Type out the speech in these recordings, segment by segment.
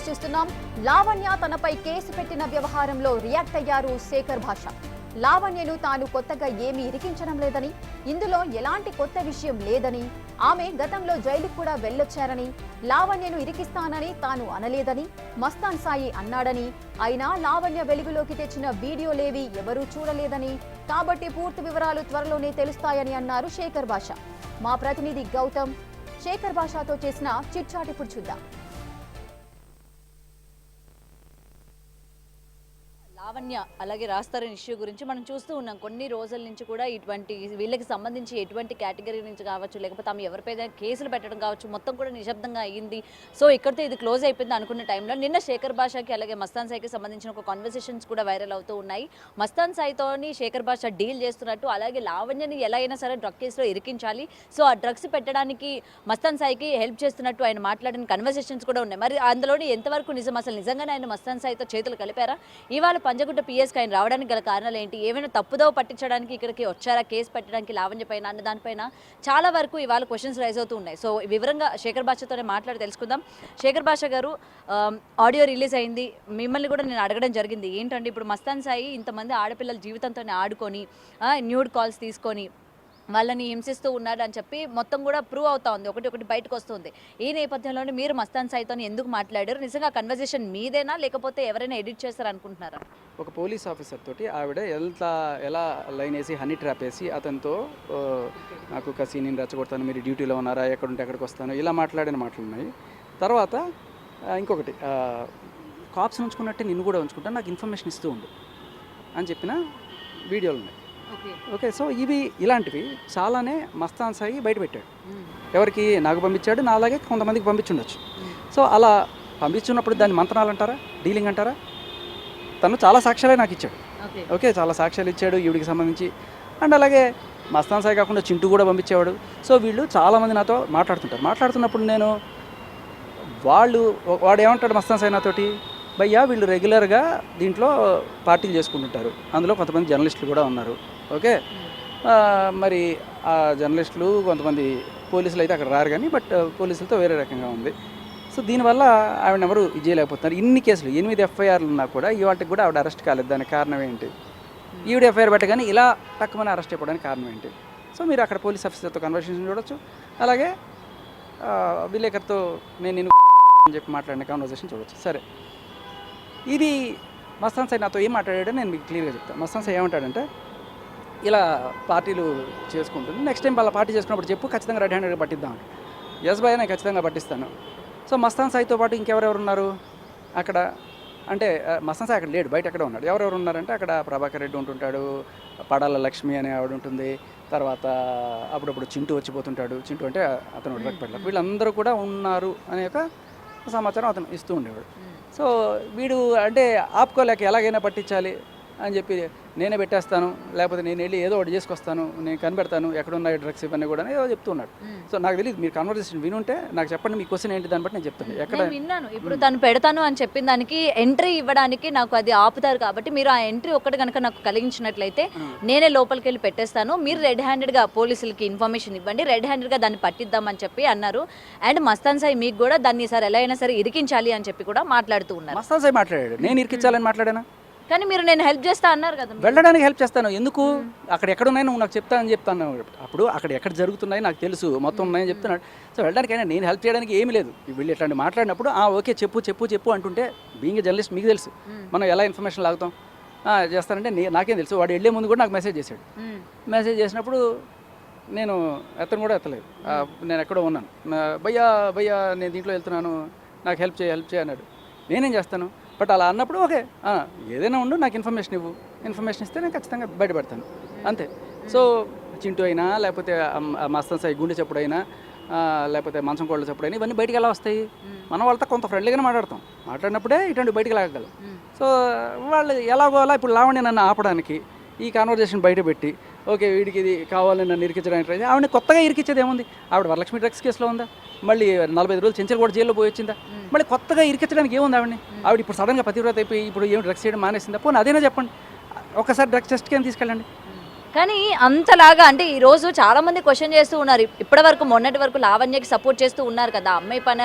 News చూస్తున్నాం. లావణ్య తనపై case పెట్టిన వ్యవహారంలో రియాక్ట్ అయ్యారు శేఖర్ భాష. లావణ్యను తాను కొత్తగా ఏమీ ఇరికించడం లేదని, ఇందులో ఎలాంటి కొత్త విషయం లేదని, ఆమె గతంలో జైలుకు కూడా వెళ్ళొచ్చారని, లావణ్యను ఇరికిస్తానని తాను అనలేదని మస్తాన్ సాయి అన్నాడని, అయినా లావణ్య వెలుగులోకి తెచ్చిన వీడియోలేవి ఎవరూ చూడలేదని, కాబట్టి పూర్తి వివరాలు త్వరలోనే తెలుస్తాయని అన్నారు శేఖర్ భాష. మా ప్రతినిధి గౌతమ్ శేఖర్ భాషతో చేసిన చిట్చాట్ ఇప్పుడు చూద్దాం. లావణ్య అలాగే రాస్తారని ఇష్యూ గురించి మనం చూస్తూ ఉన్నాం. కొన్ని రోజుల నుంచి కూడా ఇటువంటి వీళ్ళకి సంబంధించి ఎటువంటి కేటగిరీ నుంచి కావచ్చు, లేకపోతే ఆమె ఎవరిపైన కేసులు పెట్టడం కావచ్చు, మొత్తం కూడా నిశ్శబ్దంగా అయ్యింది. సో ఇక్కడితో ఇది క్లోజ్ అయిపోయింది అనుకున్న టైంలో నిన్న శేఖర్ భాషకి అలాగే మస్తాన్ సాయికి సంబంధించిన ఒక కాన్వర్సేషన్స్ కూడా వైరల్ అవుతూ ఉన్నాయి. మస్తాన్ సాయితోని శేఖర్ భాష డీల్ చేస్తున్నట్టు, అలాగే లావణ్యని ఎలా అయినా సరే డ్రగ్ కేసులో ఇరికించాలి, సో ఆ డ్రగ్స్ పెట్టడానికి మస్తాన్ సాయికి హెల్ప్ చేస్తున్నట్టు ఆయన మాట్లాడిన కన్వర్సేషన్స్ కూడా ఉన్నాయి. మరి అందులోని ఎంతవరకు నిజం, అసలు నిజంగానే ఆయన మస్తాన్ సాయితో చేతులు కలిపారా? ఇవాళ పంజగుట్ట పిఎస్కి ఆయన రావడానికి గల కారణాలు ఏంటి, ఏమైనా తప్పుదోవ పట్టించడానికి ఇక్కడికి వచ్చారా, కేసు పెట్టడానికి లావణ్య పైన అన్న దానిపైన చాలా వరకు ఇవాళ క్వశ్చన్స్ రైజ్ అవుతూ ఉన్నాయి. సో వివరంగా శేఖర్ భాషతోనే మాట్లాడి తెలుసుకుందాం. శేఖర్ భాష గారు, ఆడియో రిలీజ్ అయింది, మిమ్మల్ని కూడా నేను అడగడం జరిగింది. ఏంటంటే ఇప్పుడు మస్తాన్ సాయి ఇంతమంది ఆడపిల్లల జీవితంతో ఆడుకొని న్యూడ్ కాల్స్ తీసుకొని వాళ్ళని హింసిస్తూ ఉన్నాడు అని చెప్పి మొత్తం కూడా ప్రూవ్ అవుతా ఉంది, ఒకటి బయటకు వస్తుంది. ఈ నేపథ్యంలోనే మీరు మస్తాన్ సాయితో ఎందుకు మాట్లాడారు? నిజంగా కన్వర్సేషన్ మీదేనా, లేకపోతే ఎవరైనా ఎడిట్ చేస్తారు అనుకుంటున్నారా? ఒక పోలీస్ ఆఫీసర్ తోటి ఆవిడ ఎలా లైన్ వేసి హనీ ట్రాప్ వేసి అతనితో నాకు కసి నేను రెచ్చగొడతాను, మీరు డ్యూటీలో ఉన్నారా, ఎక్కడుంటే ఎక్కడికి వస్తాను, ఇలా మాట్లాడిన మాటలు ఉన్నాయి. తర్వాత ఇంకొకటి, కాప్స్ ఉంచుకున్నట్టే నిన్ను కూడా ఉంచుకుంటాను, నాకు ఇన్ఫర్మేషన్ ఇస్తూ ఉండు అని చెప్పిన వీడియోలు ఉన్నాయి. ఓకే, సో ఇలాంటివి చాలానే మస్తాన్ సాయి బయటపెట్టాడు. ఎవరికి? నాకు పంపించాడు, నా అలాగే కొంతమందికి పంపించుండొచ్చు. సో అలా పంపించున్నప్పుడు దాన్ని మంత్రాలు అంటారా, డీలింగ్ అంటారా? తను చాలా సాక్ష్యాలే నాకు ఇచ్చాడు. ఓకే, చాలా సాక్ష్యాలు ఇచ్చాడు ఈవిడికి సంబంధించి. అండ్ అలాగే మస్తాన్ సాయి కాకుండా చింటూ కూడా పంపించేవాడు. సో వీళ్ళు చాలామంది నాతో మాట్లాడుతున్నప్పుడు నేను వాడు ఏమంటాడు మస్తాన్ సాయి నాతోటి, భయ్యా వీళ్ళు రెగ్యులర్గా దీంట్లో పార్టీలు చేసుకుంటుంటారు, అందులో కొంతమంది జర్నలిస్టులు కూడా ఉన్నారు. ఓకే, మరి ఆ జర్నలిస్టులు కొంతమంది పోలీసులు అయితే అక్కడ రారు కానీ, బట్ పోలీసులతో వేరే రకంగా ఉంది. సో దీనివల్ల ఆవిడ ఎవరు ఇది చేయలేకపోతున్నారు. ఇన్ని కేసులు 8 ఎఫ్ఐఆర్లు ఉన్నా కూడా ఇవాటికి కూడా ఆవిడ అరెస్ట్ కాలేదు. దానికి కారణం ఏంటి? ఈవిడ ఎఫ్ఐఆర్ పెట్టగానే ఇలా తక్కువని అరెస్ట్ అయిపోవడానికి కారణం ఏంటి? సో మీరు అక్కడ పోలీస్ ఆఫీసర్తో కన్వర్సేషన్ చూడొచ్చు, అలాగే విలేకరుతో నేను అని చెప్పి మాట్లాడిన కన్వర్సేషన్ చూడవచ్చు. సరే, ఇది మస్తాన్ సాయి నాతో ఏం మాట్లాడాడో నేను మీకు క్లియర్గా చెప్తాను. మస్తాన్ సాయి ఏమంటాడంటే, ఇలా పార్టీలు చేసుకుంటుంది, నెక్స్ట్ టైం వాళ్ళ పార్టీ చేసుకున్నప్పుడు చెప్పు, ఖచ్చితంగా రెడ్ హ్యాండెడ్గా పట్టిద్దాం. ఎస్ బాయ్, నేను ఖచ్చితంగా పట్టిస్తాను. సో మస్తాన్ సాయితో పాటు ఇంకెవరెవరు ఉన్నారు అక్కడ అంటే, మస్తాన్ సాయి అక్కడ లేడు, బయట ఎక్కడ ఉన్నాడు. ఎవరెవరు ఉన్నారంటే అక్కడ ప్రభాకర్ రెడ్డి ఉంటుంటాడు, పడాల లక్ష్మి అనే ఆవిడ ఉంటుంది, తర్వాత అప్పుడప్పుడు చింటూ వచ్చిపోతుంటాడు. చింటూ అంటే అతను డ్రగ్ పెడతాడు. వీళ్ళందరూ కూడా ఉన్నారు అనే ఒక సమాచారం అతను ఇస్తూ ఉండేవాడు. సో వీడు అంటే ఆపుకోలేక ఎలాగైనా పట్టించాలి అని చెప్పి నేనే పెట్టేస్తాను, లేకపోతే నేను వెళ్ళి ఏదో ఒకటి చేసుకొస్తాను, నేను కనిపెడతాను ఎక్కడున్నాయి డ్రగ్స్ ఇవన్నీ కూడా ఏదో చెప్తున్నాడు. సో నాకు తెలియదు, మీరు కన్వర్సేషన్ వినుంటే నాకు చెప్పండి, మీ క్వశ్చన్ ఏంటి, దాన్ని బట్టి నేను చెప్తాను. ఎక్కడ విన్నాను, ఇప్పుడు తను పెడతాను అని చెప్పిన దానికి ఎంట్రీ ఇవ్వడానికి నాకు అది ఆపుతారు, కాబట్టి మీరు ఆ ఎంట్రీ ఒక్కటి కనుక నాకు కలిగించినట్లయితే నేనే లోపలికి వెళ్ళి పెట్టేస్తాను, మీరు రెడ్ హ్యాండెడ్గా పోలీసులకి ఇన్ఫర్మేషన్ ఇవ్వండి, రెడ్ హ్యాండెడ్గా దాన్ని పట్టిద్దామని చెప్పి అన్నారు. అండ్ మస్తాన్ సాయి మీకు కూడా దాన్ని సార్ ఎలా అయినా సరే ఇరికించాలి అని చెప్పి కూడా మాట్లాడుతూ ఉన్నారు. మస్తాన్ సాయి మాట్లాడాడు, నేను ఇరికించాలని మాట్లాడానా? కానీ మీరు నేను హెల్ప్ చేస్తా అన్నారు కదా. వెళ్ళడానికి హెల్ప్ చేస్తాను, ఎందుకు? అక్కడ ఎక్కడున్నాయి నువ్వు నాకు చెప్తానని చెప్తాను. అప్పుడు అక్కడ ఎక్కడ జరుగుతున్నాయి నాకు తెలుసు, మొత్తం ఉన్నాయని చెప్తున్నాడు. సో వెళ్ళడానికైనా నేను హెల్ప్ చేయడానికి ఏమీ లేదు. వీళ్ళు ఇట్లాంటి మాట్లాడినప్పుడు ఓకే చెప్పు అంటుంటే, బీయింగ్ జర్నలిస్ట్ మీకు తెలుసు మనం ఎలా ఇన్ఫర్మేషన్ లాగుతాం. చేస్తానంటే నాకేం తెలుసు. వాడు వెళ్ళే ముందు కూడా నాకు మెసేజ్ చేశాడు. మెసేజ్ చేసినప్పుడు నేను అతను కూడా ఎత్తలేదు, నేను ఎక్కడో ఉన్నాను. భయ్యా నేను దీంట్లో వెళ్తున్నాను, నాకు హెల్ప్ చేయి అన్నాడు. నేనేం చేస్తాను? బట్ అలా అన్నప్పుడు ఓకే, ఏదైనా ఉండు, నాకు ఇన్ఫర్మేషన్ ఇవ్వు, ఇన్ఫర్మేషన్ ఇస్తే నేను ఖచ్చితంగా బయటపెడతాను, అంతే. సో చింటూ అయినా, లేకపోతే మస్తాన్ సాయి గుండె చెప్పుడైనా, లేకపోతే మంచం కోళ్ళ చెప్పుడైనా, ఇవన్నీ బయటికి ఎలా వస్తాయి? మన వాళ్ళతో కొంత ఫ్రెండ్లీగానే మాట్లాడినప్పుడే ఇటువంటి బయటికి లాగగలం. సో వాళ్ళు ఎలాగో అలా ఇప్పుడు లావణ్య నన్ను ఆపడానికి ఈ కాన్వర్జేషన్ బయట పెట్టి, ఓకే వీడికి ఇది కావాలని నన్ను ఇరికించడానికి ట్రై చేసి, ఆవిడ కొత్తగా ఇరికించేది ఏముంది? ఆవిడ వరలక్ష్మి డ్రగ్స్ కేసులో ఉందా, మళ్ళీ 45 రోజులు చెంచల్ కూడా జైల్లో పోయి వచ్చిందా, మళ్ళీ కొత్తగా ఇరికించడానికి ఏముంది ఆవిడ ఇప్పుడు సడన్గా పతివ్రత అయిపోయి ఇప్పుడు ఏమి డ్రగ్స్ చేయడం మానేసిందా? పోనీ అదేనా చెప్పండి. ఒకసారి డ్రగ్స్ టెస్ట్కి ఏం తీసుకెళ్ళండి, కానీ అంతలాగా అంటే ఈ రోజు చాలా మంది క్వశ్చన్ చేస్తూ ఉన్నారు. ఇప్పటివరకు మొన్నటి వరకు లావణ్యకి సపోర్ట్ చేస్తూ ఉన్నారు కదా, అమ్మాయి పైన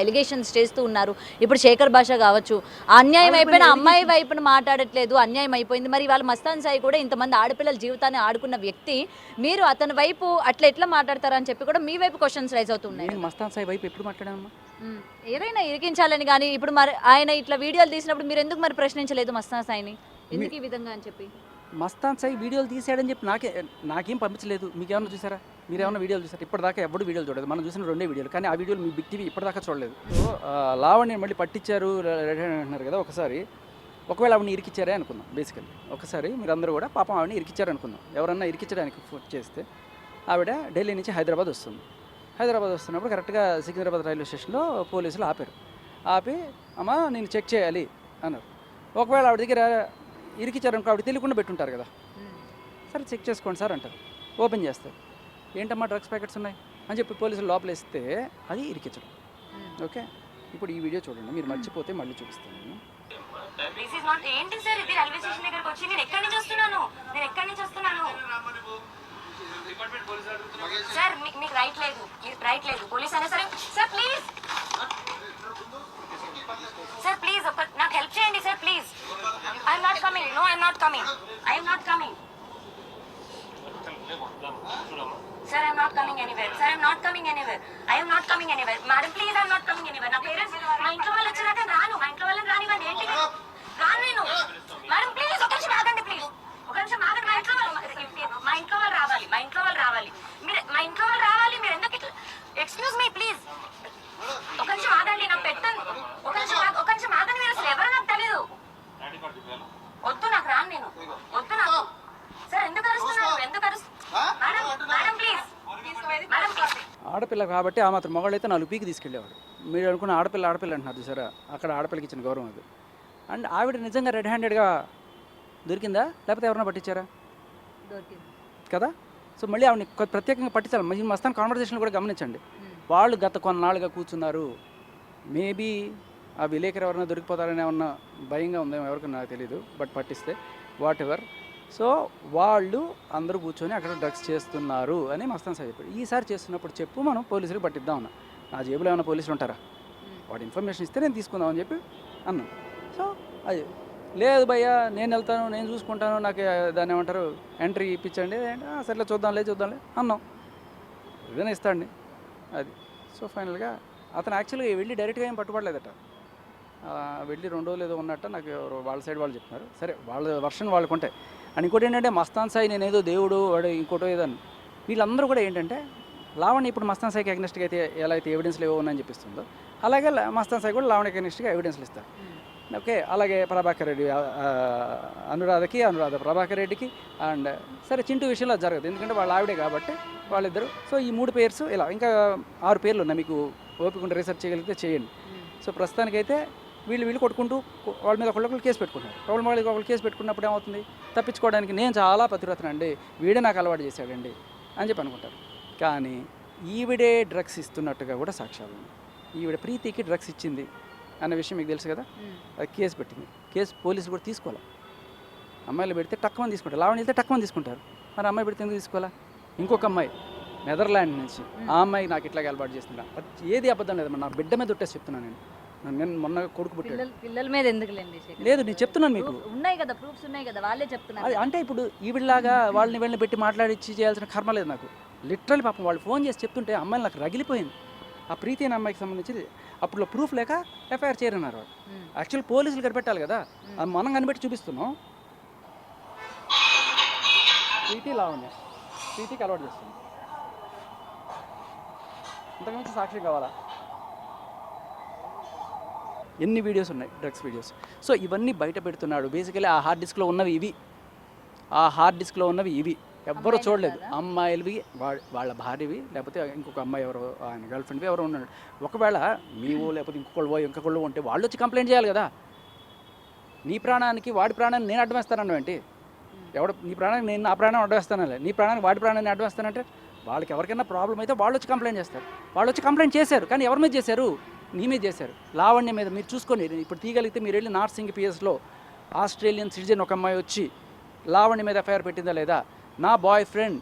ఎలిగేషన్స్ చేస్తూ ఉన్నారు. ఇప్పుడు శేఖర్ భాష కావచ్చు, అన్యాయం అయిపోయిన అమ్మాయి వైపున మాట్లాడట్లేదు, అన్యాయం అయిపోయింది. మరి వాళ్ళ మస్తాన్ సాయి కూడా ఇంతమంది ఆడపిల్లల జీవితాన్ని ఆడుకున్న వ్యక్తి, మీరు అతని వైపు అట్లా ఎట్లా మాట్లాడతారని చెప్పి కూడా మీ వైపు క్వశ్చన్స్ రైజ్ అవుతున్నాయి. నేను మస్తాన్ సాయి వైపు ఎప్పుడు మాట్లాడానమ్మా? ఏదైనా ఇరికించాలని కానీ ఇప్పుడు మరి ఆయన ఇట్లా వీడియోలు తీసినప్పుడు మీరు ఎందుకు మరి ప్రశ్నించలేదు మస్తాన్ సాయిని, ఎందుకు ఈ విధంగా అని చెప్పి? మస్తాన్ సాయి వీడియోలు తీసాడని చెప్పి నాకేం పంపించలేదు. మీకు ఏమన్నా చూసారా? మీరు ఏమన్నా వీడియోలు చూసారు? ఇప్పటిదాకా ఎవరు వీడియోలు చూడలేదు. మనం చూసిన 2 వీడియోలు, కానీ ఆ వీడియోలు మీ బిగ్ టీవీ ఇప్పటిదాకా చూడలేదు. సో లావణ్య మళ్ళీ పట్టించారు అంటున్నారు కదా. ఒకవేళ ఆవిడని ఇరికిచ్చారే అనుకుందాం. బేసికల్లీ ఒకసారి మీరందరూ కూడా పాపం ఆవిడని ఇరికిచ్చారు అనుకుందాం. ఎవరన్నా ఇరికించడానికి ఫోన్ చేస్తే ఆవిడ ఢిల్లీ నుంచి హైదరాబాద్ వస్తుంది. హైదరాబాద్ వస్తున్నప్పుడు కరెక్ట్గా సికింద్రాబాద్ రైల్వే స్టేషన్లో పోలీసులు ఆపి అమ్మా నేను చెక్ చేయాలి అన్నారు. ఒకవేళ ఆవిడ దగ్గర ఇరికిచ్చారనుకో, ఆవిడ తెలియకుండా పెట్టుంటారు కదా, సరే చెక్ చేసుకోండి సార్ అంటారు. ఓపెన్ చేస్తారు, ఏంటమ్మా డ్రగ్స్ ప్యాకెట్స్ ఉన్నాయి అని చెప్పి పోలీసులు లోపల వేస్తే అది ఇరికించడం. ఓకే, ఇప్పుడు ఈ వీడియో చూడండి, మీరు మర్చిపోతే మళ్ళీ చూపిస్తాను. ఏంటి సార్ ఇది? రైల్వే స్టేషన్ దగ్గరకు వచ్చి నేను ఎక్కడి నుంచి వస్తున్నాను సార్, మీకు రైట్ లేదు పోలీస్ అయినా సరే. సార్ ప్లీజ్ ఒక నాకు హెల్ప్ చేయండి sir, please. I'm not coming. No, I'm not coming. Sir, I'm not coming anywhere. I am not coming anywhere. Madam, please, I'm not coming anywhere. నా parents మా ఇంట్లో వాళ్ళు వచ్చినాక రాను. మా ఇంట్లో వాళ్ళని రానివ్వండి. ఏంటి రాను నేను. మేడం ప్లీజ్ ఒక నిమిషం ఆగండి, ప్లీజ్ ఒక నిమిషం ఆగండి. మా ఇంట్లో వాళ్ళు రావాలి. మీరు మా ఇంట్లో వాళ్ళు రావాలి. మీరు ఎందుకు ఎక్స్క్యూజ్ మీ ప్లీజ్ ఒక నిమిషం ఆగండి. నాకు పెట్టండి. ఒక నిమిషం ఆగండి. మీరు అసలు ఎవరో నాకు తెలీదు. వద్దు, నాకు రాను నేను. వద్దు నాకు. సార్ ఎందుకు అరుస్తున్నారు? Madam please. ఆడపిల్ల కాబట్టి ఆ మాత్రం మగవాళ్ళు అయితే 4 పీకి తీసుకెళ్ళేవారు. మీరు అనుకున్న ఆడపిల్ల అంటున్నారు చూసారా, అక్కడ ఆడపిల్లకి ఇచ్చిన గౌరవం అది. అండ్ ఆవిడ నిజంగా రెడ్ హ్యాండెడ్గా దొరికిందా లేకపోతే ఎవరైనా పట్టించారా? కదా. సో మళ్ళీ ఆవిడని ప్రత్యేకంగా పట్టించాలి. మంచి మస్తాన్ కాన్వర్జేషన్ కూడా గమనించండి. వాళ్ళు గత కొన్నాళ్ళుగా కూర్చున్నారు. మేబీ ఆ విలేకరు ఎవరైనా దొరికిపోతారని ఏమన్నా భయంగా ఉందేమో, ఎవరికైనా నాకు తెలియదు. బట్ పట్టిస్తే వాట్ ఎవర్. సో వాళ్ళు అందరూ కూర్చొని అక్కడ డ్రగ్స్ చేస్తున్నారు అని మస్తాన్ సాయి చెప్పాడు. ఈసారి చేస్తున్నప్పుడు చెప్పు, మనం పోలీసులకు పట్టిద్దాం అన్నా. నా జేబులో ఏమైనా పోలీసులు ఉంటారా? వాడు ఇన్ఫర్మేషన్ ఇస్తే నేను తీసుకుందామని చెప్పి అన్నాను. సో అది లేదు భయ్యా, నేను వెళ్తాను, నేను చూసుకుంటాను, నాకు దాన్ని ఏమంటారు ఎంట్రీ ఇప్పించండి. సరే చూద్దాంలే అన్నాం. ఏదైనా ఇస్తాండి అది. సో ఫైనల్గా అతను యాక్చువల్గా వెళ్ళి డైరెక్ట్గా ఏం పట్టుబడలేదట. వెళ్ళి 2 రోజులు ఏదో ఉన్నట్ట నాకు వాళ్ళ సైడ్ వాళ్ళు చెప్తున్నారు. సరే వాళ్ళ వర్షన్ వాళ్ళకు ఉంటాయి. అండ్ ఇంకోటి ఏంటంటే మస్తాన్ సాయి నేనేదో దేవుడు వాడు ఇంకోటో ఏదని, వీళ్ళందరూ కూడా ఏంటంటే లావణ్య ఇప్పుడు మస్తాన్ సాయికి అగ్నెస్ట్గా అయితే ఎలా అయితే ఎవిడెన్స్లు ఏవో ఉన్నాయని చెప్పిస్తుందో, అలాగే మస్తాన్ సాయి కూడా లావణ్యకి అగ్నెస్ట్గా ఎవిడెన్స్లు ఇస్తారు. ఓకే, అలాగే ప్రభాకర్ రెడ్డి అనురాధ ప్రభాకర్ రెడ్డికి. అండ్ సరే చింటూ విషయంలో జరగదు, ఎందుకంటే వాళ్ళ ఆవిడే కాబట్టి వాళ్ళిద్దరు. సో ఈ 3 పేర్స్ ఇలా ఇంకా 6 పేర్లు ఉన్నాయి. మీకు ఓపిక ఉంటే రీసెర్చ్ చేయగలిగితే చేయండి. సో ప్రస్తుతానికైతే వీళ్ళు కొట్టుకుంటూ వాళ్ళ మీద ఒకళ్ళు కేసు పెట్టుకుంటారు. ఒకళ్ళు కేసు పెట్టుకున్నప్పుడు ఏమవుతుంది, తప్పించుకోవడానికి నేను చాలా పతివ్రతనండి, వీడే నాకు అలవాటు చేశాడండి అని చెప్పి అనుకుంటారు. కానీ ఈవిడే డ్రగ్స్ ఇస్తున్నట్టుగా కూడా సాక్ష్యాలు ఉన్నాయి. ఈవిడ ప్రీతికి డ్రగ్స్ ఇచ్చింది అన్న విషయం మీకు తెలుసు కదా. అది కేసు పెట్టింది. కేసు పోలీసులు కూడా తీసుకోవాలి. అమ్మాయిలు పెడితే టక్కుమని తీసుకుంటారు, లావణ్య వెళ్తే టక్కుమని తీసుకుంటారు. మరి అమ్మాయి పెడితే ఎందుకు తీసుకోవాలా? ఇంకొక అమ్మాయి నెదర్లాండ్ నుంచి, ఆ అమ్మాయి నాకు ఇట్లాగే అలవాటు చేస్తున్నా. ఏది అబద్ధం లేదు, నా బిడ్డ మీద కొట్టేసి చెప్తున్నాను నేను మొన్న కొడుకు పుట్టాడు. పిల్లల మీద ఎందుకులేండి? లేదు, నేను చెప్తున్నాను మీకు ఉన్నాయి కదా, ప్రూఫ్స్ ఉన్నాయి కదా, వాళ్ళే చెప్తున్నారు. అంటే ఇప్పుడు ఈవిడలాగా వాళ్ళని పెట్టి మాట్లాడిచ్చి చేయాల్సిన కర్మ లేదు నాకు. లిటరల్లీ పాపం వాళ్ళు ఫోన్ చేసి చెప్తుంటే అమ్మాయిని నాకు రగిలిపోయింది. ఆ ప్రీతి అనే అమ్మాయికి సంబంధించి అప్పుడు ప్రూఫ్ లేక ఎఫ్ఐఆర్ చేయరన్నారు వాళ్ళు. యాక్చువల్ పోలీసులు కనిపెట్టాలి కదా, అది మనం కనిపెట్టి చూపిస్తున్నాం. ప్రీతి లావణ్య, ప్రీతికి అలవాటు చేస్తుంది. ఇంతకుమించి సాక్ష్యం కావాలా? ఎన్ని వీడియోస్ ఉన్నాయి, డ్రగ్స్ వీడియోస్. సో ఇవన్నీ బయట పెడుతున్నాడు. బేసికలీ ఆ హార్డ్ డిస్క్లో ఉన్నవి ఇవి ఎవ్వరూ చూడలేదు. అమ్మాయిలవి వాళ్ళ భార్యవి, లేకపోతే ఇంకొక అమ్మాయి ఎవరో ఆయన గర్ల్ ఫ్రెండ్వి ఎవరో ఉన్నాడు. ఒకవేళ మీవో లేకపోతే ఇంకొకళ్ళు ఉంటే వాళ్ళు వచ్చి కంప్లైంట్ చేయాలి కదా. నీ ప్రాణానికి వాడి ప్రాణాన్ని నేను అడ్డం వేస్తానన్నా ఏంటి? నీ ప్రాణానికి నేను నా ప్రాణం అడ్డం వేస్తానలే, నీ ప్రాణానికి వాడి ప్రాణాన్ని అడ్డం వేస్తానంటే వాళ్ళకి ఎవరికైనా ప్రాబ్లం అయితే వాళ్ళు వచ్చి కంప్లైంట్ చేస్తారు. వాళ్ళు వచ్చి కంప్లైంట్ చేశారు, కానీ ఎవరి మీద చేశారు? నీ మీద చేశారు. లావణ్య మీద. మీరు చూసుకొని ఇప్పుడు తీయగలిగితే మీరు వెళ్ళి నార్త్ సింగ్ పిఎస్లో ఆస్ట్రేలియన్ సిటిజన్ ఒక అమ్మాయి వచ్చి లావణ్య మీద ఎఫ్ఐఆర్ పెట్టిందా లేదా? నా బాయ్ ఫ్రెండ్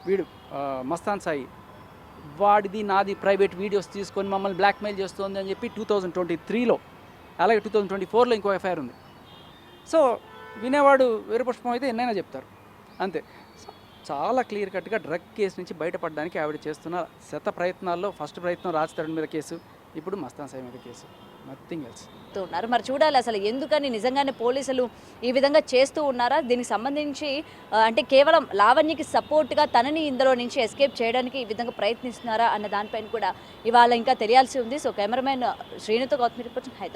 వీడు మస్తాన్ సాయి, వాడిది నాది ప్రైవేట్ వీడియోస్ తీసుకొని మమ్మల్ని బ్లాక్మెయిల్ చేస్తుంది అని చెప్పి 2023లో, అలాగే 2024లో ఇంకో ఎఫ్ఐఆర్ ఉంది. సో వినేవాడు వీరపుష్పం అయితే ఎన్నైనా చెప్తారు అంతే. చాలా క్లియర్ కట్గా డ్రగ్ కేసు నుంచి బయటపడడానికి ఆవిడ చేస్తున్న శత ప్రయత్నాల్లో ఫస్ట్ ప్రయత్నం రాజ్ తరుణ్ మీద కేసు, ఇప్పుడు మస్తాన్ సాయి మీద కేసు, నథింగ్ ఎల్స్. ఉన్నారు. మరి చూడాలి అసలు ఎందుకని నిజంగానే పోలీసులు ఈ విధంగా చేస్తూ ఉన్నారా, దీనికి సంబంధించి అంటే కేవలం లావణ్యకి సపోర్ట్గా తనని ఇందులో నుంచి ఎస్కేప్ చేయడానికి ఈ విధంగా ప్రయత్నిస్తున్నారా అన్న దానిపైన కూడా ఇవాళ ఇంకా తెలియాల్సి ఉంది. సో కెమెరామెన్ శ్రీనుతో గౌతమి రిపోర్ట్, హైదరాబాద్.